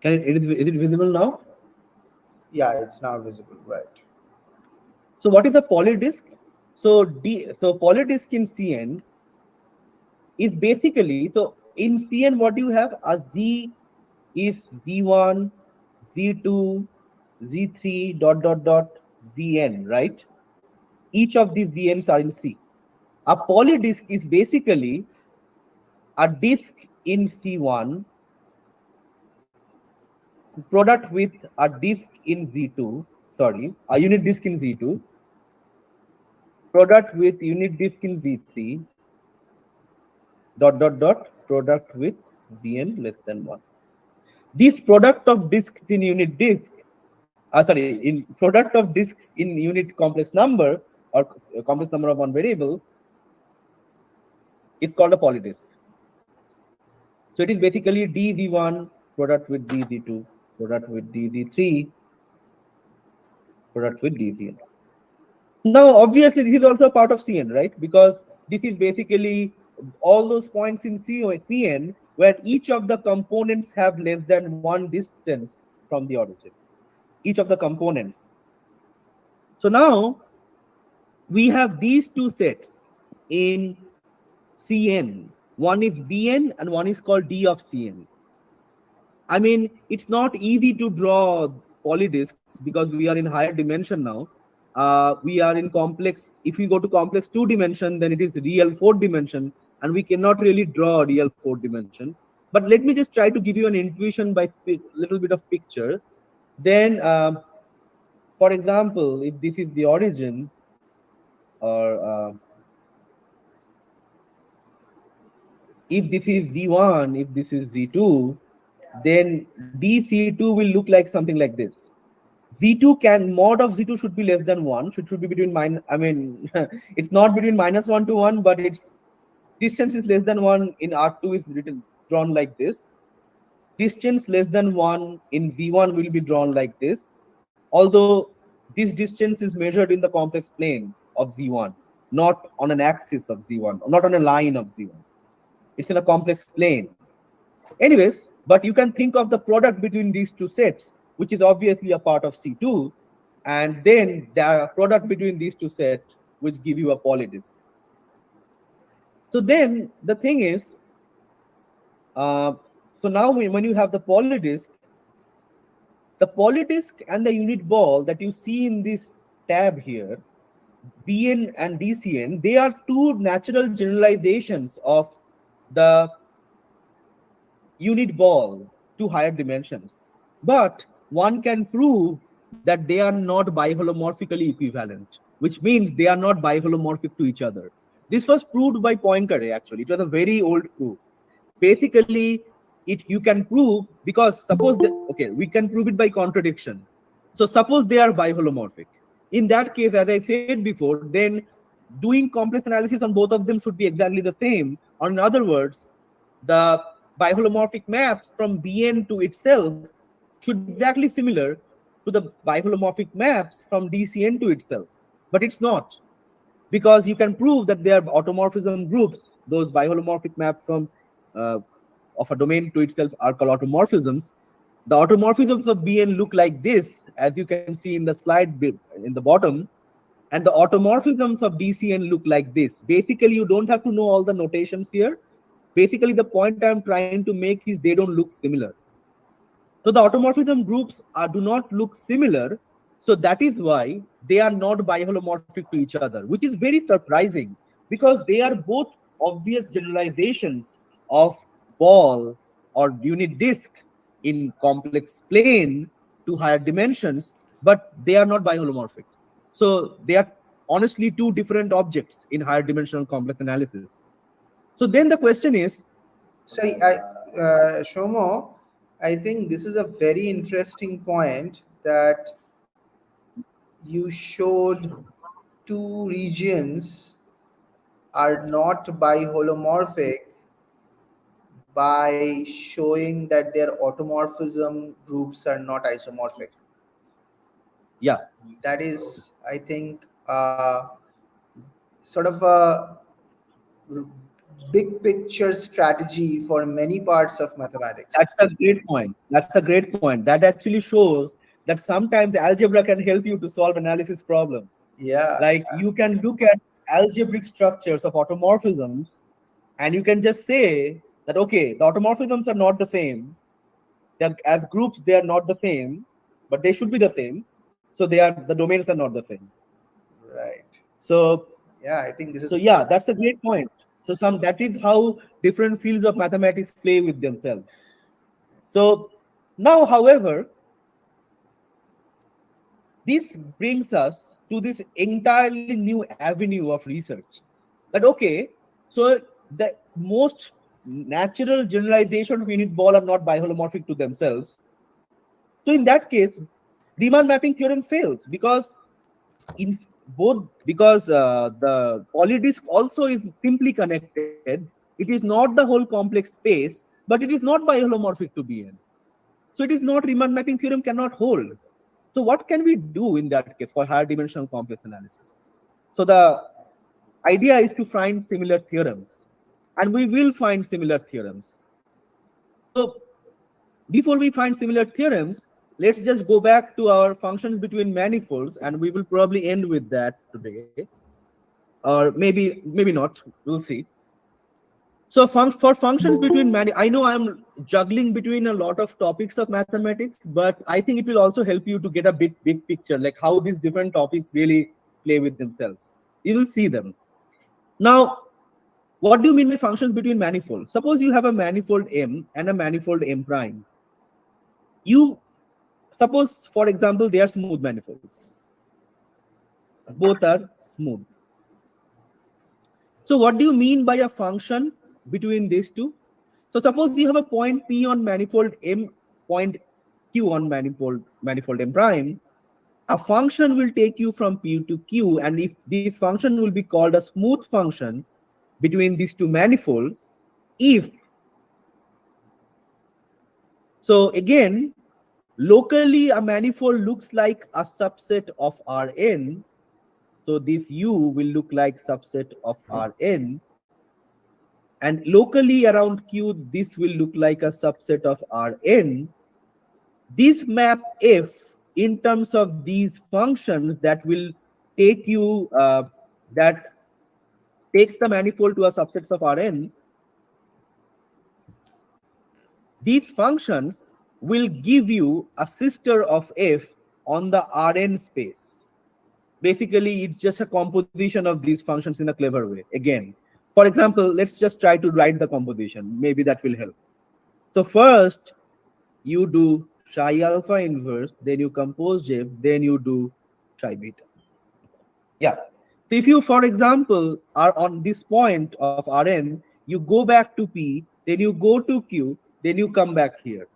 Is it visible now? Yeah, it's now visible, right? So what is a polydisk? So polydisk in Cn is basically, so in Cn what you have, a Z is Z1, Z2, Z3 dot dot dot Vn, right? Each of these VMs are in C. A polydisk is basically a disk in C1 product with a disk in Z2, sorry, a unit disk in Z2, product with unit disk in Z3, dot dot dot, product with Vn less than 1. This product of disks in unit disk, in product of disks in unit complex number or complex number of one variable is called a polydisk. So it is basically dz1 product with dz2 product with dz3 product with dzn. Now obviously this is also a part of Cn, right? Because this is basically all those points in Cn where each of the components have less than one distance from the origin. Each of the components. So now we have these two sets in Cn. One is Bn and one is called D of Cn. I mean, it's not easy to draw polydisks because we are in higher dimension now. We are in complex. If we go to complex 2 dimension, then it is real 4 dimension, and we cannot really draw a real 4 dimension. But let me just try to give you an intuition by little bit of picture. Then, for example, if this is the origin, or if this is Z1, if this is Z2, then DC2 will look like something like this. Z2 can mod of Z2 should be less than 1, should be between it's not between -1 to 1, but its distance is less than 1 in R2 is written drawn like this. Distance less than 1 in V1 will be drawn like this. Although this distance is measured in the complex plane of Z1, not on an axis of Z1, not on a line of Z1. It's in a complex plane. Anyways, but you can think of the product between these two sets, which is obviously a part of C2, and then the product between these two sets, which give you a polydisk. So then the thing is, so now when you have the polydisk and the unit ball that you see in this tab here, Bn and Dcn, they are two natural generalizations of the unit ball to higher dimensions. But one can prove that they are not biholomorphically equivalent, which means they are not biholomorphic to each other. This was proved by Poincaré, actually. It was a very old proof. Basically, you can prove, because suppose we can prove it by contradiction. So suppose they are biholomorphic. In that case, as I said before, then doing complex analysis on both of them should be exactly the same. Or in other words, the biholomorphic maps from Bn to itself should be exactly similar to the biholomorphic maps from Dcn to itself. But it's not, because you can prove that they are automorphism groups. Those biholomorphic maps from of a domain to itself are called automorphisms. The automorphisms of Bn look like this, as you can see in the slide in the bottom, and the automorphisms of Dcn look like this. Basically, you don't have to know all the notations here. Basically, the point I'm trying to make is they don't look similar. So the automorphism groups do not look similar. So that is why they are not biholomorphic to each other, which is very surprising, because they are both obvious generalizations of ball or unit disk in complex plane to higher dimensions, but they are not biholomorphic. So they are honestly two different objects in higher dimensional complex analysis. So then the question is, Sorry, Shomo, I think this is a very interesting point that you showed two regions are not biholomorphic by showing that their automorphism groups are not isomorphic. yeah, That is, I think, sort of a big picture strategy for many parts of mathematics. that's a great point. That's a great point. That actually shows that sometimes algebra can help you to solve analysis problems. Yeah, Like you can look at algebraic structures of automorphisms, and you can just say that, okay, the automorphisms are not the same. They're, as groups, they are not the same, but they should be the same. So the domains are not the same. right. So Yeah, I think this is so yeah, that's a great point. So that is how different fields of mathematics play with themselves. So now, however, this brings us to this entirely new avenue of research. That okay, so the most natural generalization of unit ball are not biholomorphic to themselves. So in that case, Riemann mapping theorem fails because in both because the polydisk also is simply connected. It is not the whole complex space, but it is not biholomorphic to Bn. So it is not Riemann mapping theorem cannot hold. So what can we do in that case for higher dimensional complex analysis? So the idea is to find similar theorems, and we will find similar theorems. So before we find similar theorems, let's just go back to our functions between manifolds, and we will probably end with that today, or maybe not. We'll see. So for functions between I know I'm juggling between a lot of topics of mathematics, but I think it will also help you to get a big picture, like how these different topics really play with themselves. You will see them. Now, what do you mean by functions between manifolds? Suppose you have a manifold M and a manifold M prime. You suppose, for example, they are smooth manifolds. Both are smooth. So what do you mean by a function between these two? So suppose you have a point P on manifold M, point Q on manifold M prime. A function will take you from P to Q, and if this function will be called a smooth function between these two manifolds, if so again, locally a manifold looks like a subset of Rn. So this U will look like subset of Rn. And locally around Q, this will look like a subset of Rn. This map F in terms of these functions that will take you, that takes the manifold to a subset of Rn, these functions will give you a sister of F on the Rn space. Basically, it's just a composition of these functions in a clever way. Again, for example, let's just try to write the composition. Maybe that will help. So first, you do psi alpha inverse, then you compose F, then you do psi beta. Yeah. So if you, for example, are on this point of Rn, you go back to P, then you go to Q, then you come back here.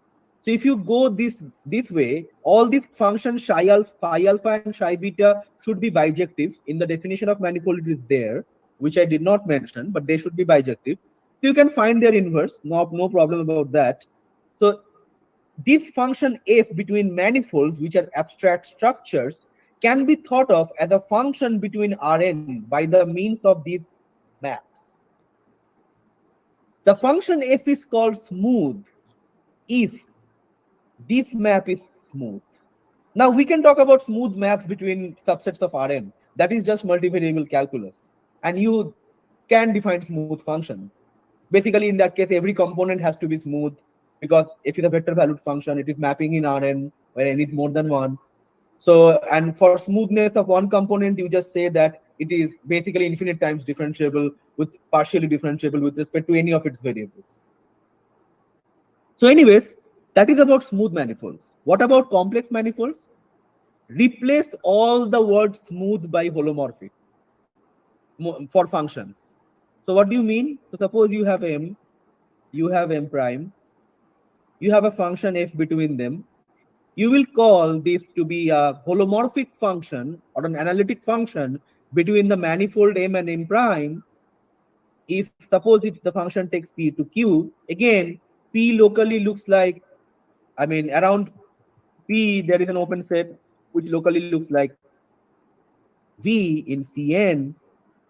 So if you go this way, all these functions psi alpha and psi beta should be bijective. In the definition of manifold, it is there, which I did not mention, but they should be bijective. So you can find their inverse, no problem about that. So this function f between manifolds, which are abstract structures, can be thought of as a function between Rn by the means of these maps. The function f is called smooth if this map is smooth. Now we can talk about smooth maps between subsets of Rn. That is just multivariable calculus. And you can define smooth functions. Basically, in that case, every component has to be smooth because if it's a vector valued function, it is mapping in Rn where n is more than 1. So, and for smoothness of one component, you just say that it is basically infinite times differentiable with partially differentiable with respect to any of its variables. So anyways, that is about smooth manifolds. What about complex manifolds? Replace all the words smooth by holomorphic for functions. So what do you mean? So suppose you have M, you have M prime, you have a function f between them. You will call this to be a holomorphic function or an analytic function between the manifold M and M prime. If suppose the function takes P to Q, again, P locally looks like, I mean, around P, there is an open set which locally looks like V in Cn.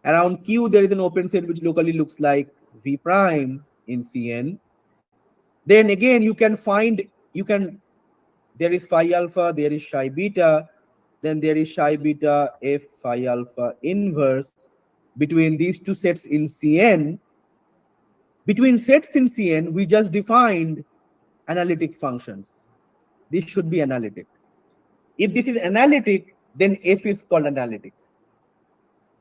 Around Q, there is an open set which locally looks like V prime in Cn. Then again, you can find, there is phi alpha, there is psi beta, then there is psi beta f phi alpha inverse between these two sets in Cn. Between sets in Cn, we just defined analytic functions. This should be analytic. If this is analytic, then f is called analytic.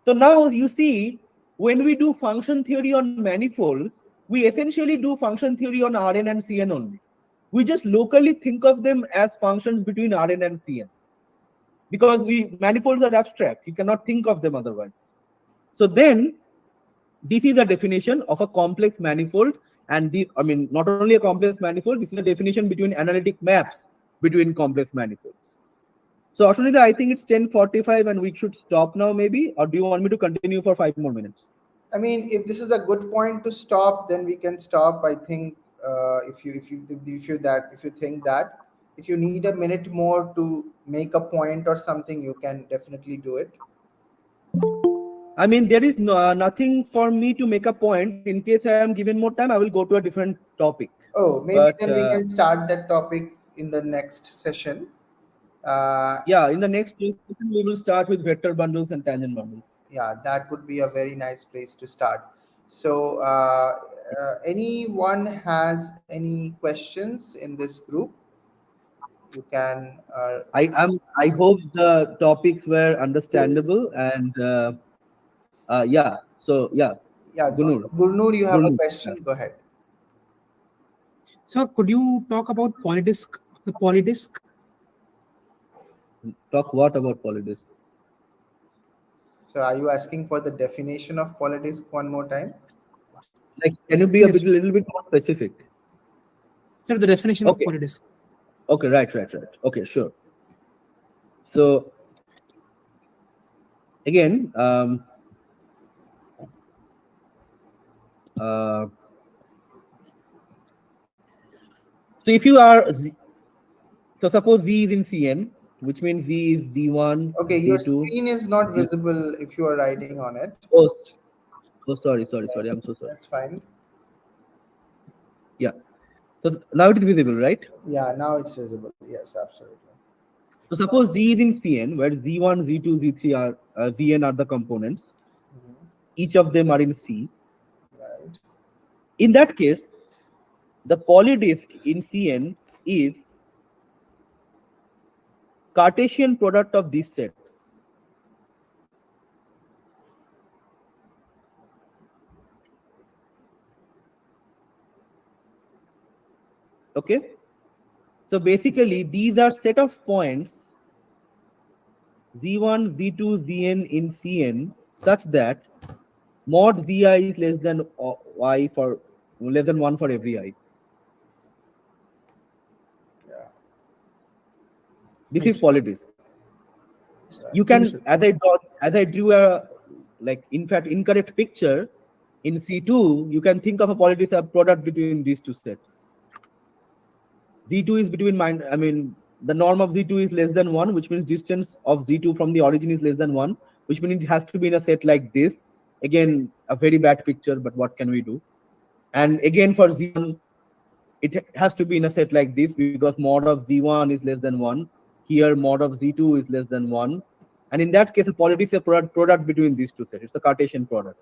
So now you see, when we do function theory on manifolds, we essentially do function theory on Rn and Cn only. We just locally think of them as functions between Rn and Cn, because manifolds are abstract. You cannot think of them otherwise. So then this is a definition of a complex manifold, and not only a complex manifold, this is a definition between analytic maps between complex manifolds. So Ashwinita, I think it's 10:45 and we should stop now maybe, or do you want me to continue for 5 more minutes? I mean, if this is a good point to stop, then we can stop. I think if you think that if you need a minute more to make a point or something, you can definitely do it. I mean, there is nothing for me to make a point. In case I am given more time, I will go to a different topic. Oh, maybe But then we can start that topic in the next session. yeah, in the next session, we will start with vector bundles and tangent bundles. Yeah, that would be a very nice place to start. So anyone has any questions in this group, you can I hope the topics were understandable, and yeah. So yeah, yeah, Gunur. Gurnur, you have a Gurnur. question, go ahead. So could you talk about polydisk? The polydisk. Talk what about polydisk? So are you asking for the definition of polydisk one more time? Like, can you be Yes. little bit more specific? Sir, the definition of Okay. polydisk. Okay, right. Okay, sure. So again, so if you are, so suppose V is in Cn, which means V is V1, Okay, your V2. screen is not visible if you are writing on it. Oh, sorry. I'm so sorry. That's fine. Yeah. So now it is visible, right? Yeah, now it's visible. Yes, absolutely. So suppose Z is in Cn, where Z1, Z2, Z3 are Zn are the components. Mhm. Each of them are in C. Right. In that case, the polydisk in Cn is Cartesian product of these sets. Okay. So basically, these are set of points Z1, Z2, Zn in Cn such that mod Zi is less than y for less than 1 for every I. Yeah. This Right. is polydisk. You True, can, sir. as I drew a, like, in fact, incorrect picture in C2, you can think of a polydisk as product between these two sets. Z2 is between the norm of Z2 is less than 1, which means distance of Z2 from the origin is less than 1, which means it has to be in a set like this. Again, a very bad picture, but what can we do? And again, for Z1, it has to be in a set like this, because mod of Z1 is less than 1. Here, mod of Z2 is less than 1. And in that case, the polydisk is a product between these two sets. It's a Cartesian product.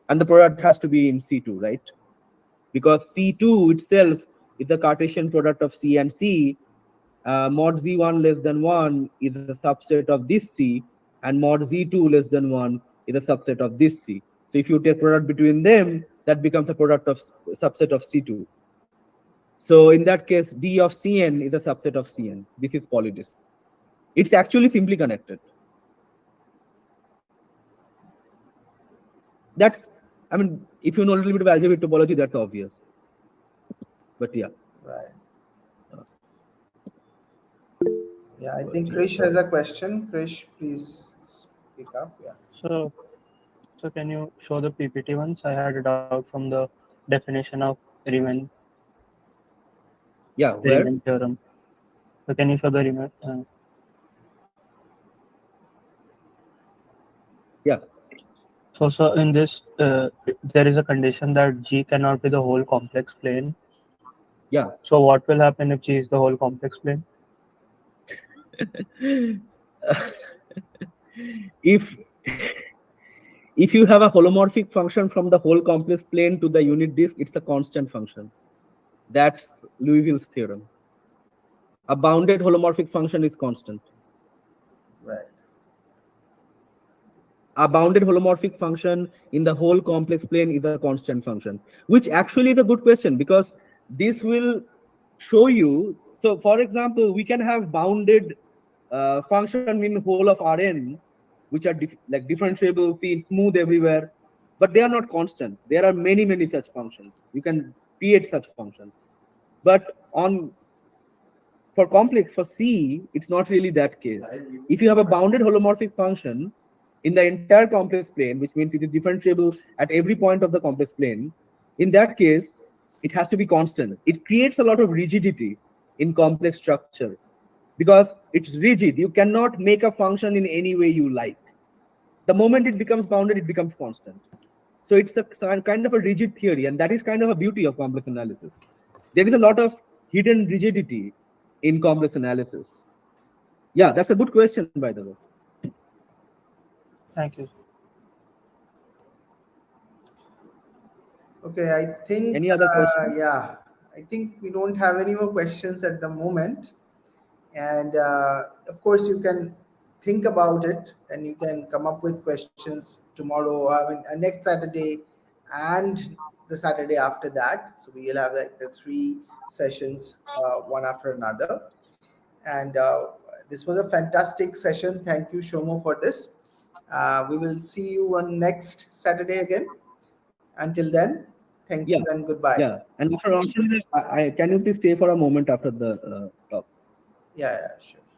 And the product has to be in C2, right? Because C2 itself is the Cartesian product of C and C. Mod Z1 less than 1 is a subset of this C, and mod Z2 less than 1 is a subset of this C. So if you take product between them, that becomes a product of subset of C2. So in that case, D of Cn is a subset of Cn. This is polydisk. It's actually simply connected. That's, if you know a little bit of algebraic topology, that's obvious. But yeah. Right. Yeah, I think Krish has a question. Krish, please speak up. Yeah. So can you show the PPT once? I had a doubt from the definition of Riemann Yeah, where? Riemann theorem. So can you show the Riemann? Yeah. So in this, there is a condition that G cannot be the whole complex plane. Yeah. So what will happen if G is the whole complex plane? if you have a holomorphic function from the whole complex plane to the unit disk, it's a constant function. That's Liouville's theorem. A bounded holomorphic function is constant. Right. a bounded holomorphic function in the whole complex plane is a constant function, which actually is a good question, because this will show you. So for example, we can have bounded function in whole of Rn, which are like differentiable, see, smooth everywhere, but they are not constant. There are many such functions. You can create such functions, but for complex, for C, it's not really that case. If you have a bounded holomorphic function in the entire complex plane, which means it is differentiable at every point of the complex plane, in that case, it has to be constant. It creates a lot of rigidity in complex structure because it's rigid. You cannot make a function in any way you like. The moment it becomes bounded, it becomes constant. So it's a kind of a rigid theory, and that is kind of a beauty of complex analysis. There is a lot of hidden rigidity in complex analysis. Yeah, that's a good question, by the way. Thank you. Okay, I think Any other questions? yeah, I think we don't have any more questions at the moment. And of course, you can think about it and you can come up with questions tomorrow, next Saturday, and the Saturday after that. So we'll have like the 3 sessions, one after another. And this was a fantastic session. Thank you, Shomo, for this. We will see you on next Saturday again. Until then, thank you Yeah, and goodbye. yeah. And after answering, can you please stay for a moment after the talk? Yeah, sure.